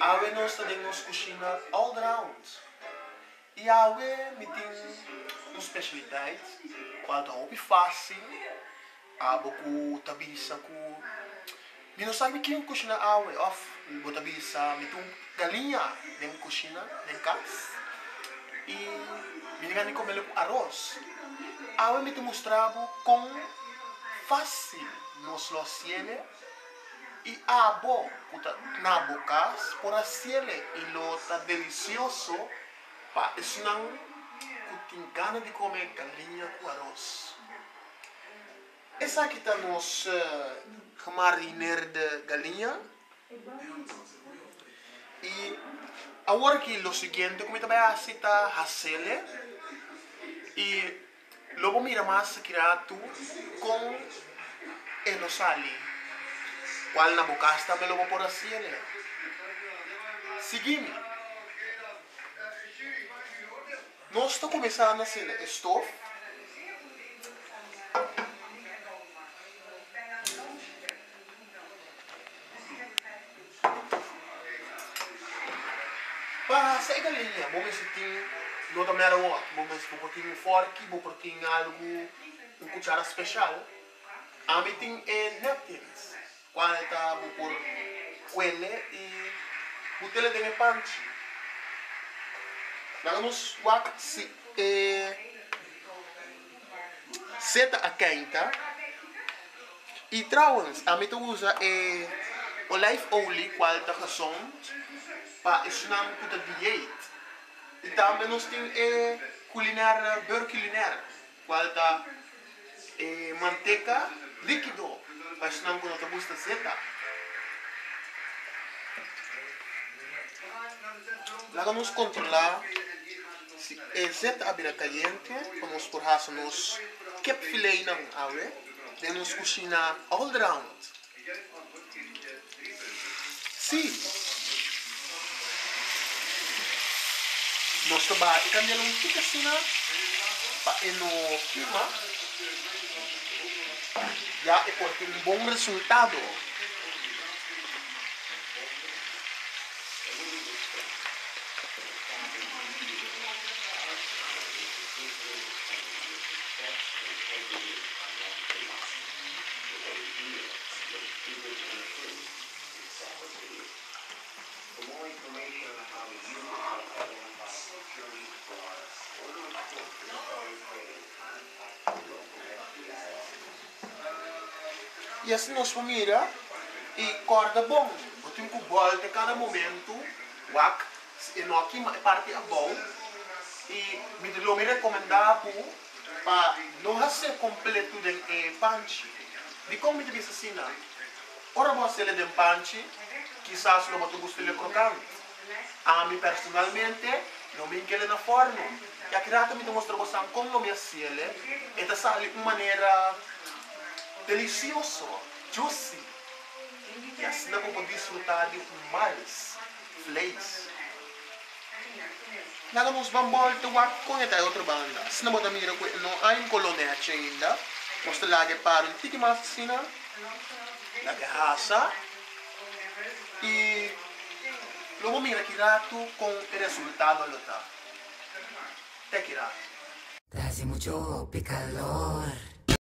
Awe nós temos cozinha all round. E awe me tem uma especialidade, qual é fácil, abo com tabisa com. Me não sabe quem cozinha awe, off, botar tabisa, me tem galinha dentro cozinha, dentro casa. E me ninguém come com arroz. Awe me tem mostrado com fácil nos lo ciele. E abo, na boca, por assim e lo tá delicioso, pa isso não tem gana de comer galinha com arroz. Essa aqui tá nos mariner de galinha. E agora que lo seguinte, como também assim tá hasele e logo mira mais criado com enosali. Qual na boca está me logo por assim, né? Seguimos. Nós estamos começando a ser estofa. Para essa galinha, vamos ver se tem não também era outro, vamos ver se tem um fork, vamos ter algo, cuchara especial. A mim tem napkins. Quando está por coelho e botele de panchi. Vamos wak seta a quenta e trouwens a mim usa olive oil qual está gezond para isso não puta dieta. E também nós tem culinária beurre culinaire qual está manteca líquido. Mas não quando te gusta seta. Lá vamos controlar se a seta abrir caliente, vamos por raça nos que filé não awe, vamos cozinhar all round. Sim. Nós trabalhamos e cambiamos um pouco assim para no clima. Já é porque um bom resultado. E assim nós vamos mirar e corda bom. Botem com volta cada momento, wak, e não aqui parte a bom. E me recomendar para não ser completo de panchi. De como me diz assim, ora você le de panchi, quizás não me gusta de crocante. A mim personalmente não me quer na forno. E aqui rato me mostra você como me assele, e tá sale de maneira delicioso, juicy. E assim não vou desfrutar de mais flakes. Nada nos vamos voltar com esta outra banda. Se não botar mira que não há em colonete ainda, mostra lá que para um tique mais assim, lá que raça e logo mira que rato com o resultado lo tá. Te que rato. Hace mucho picador.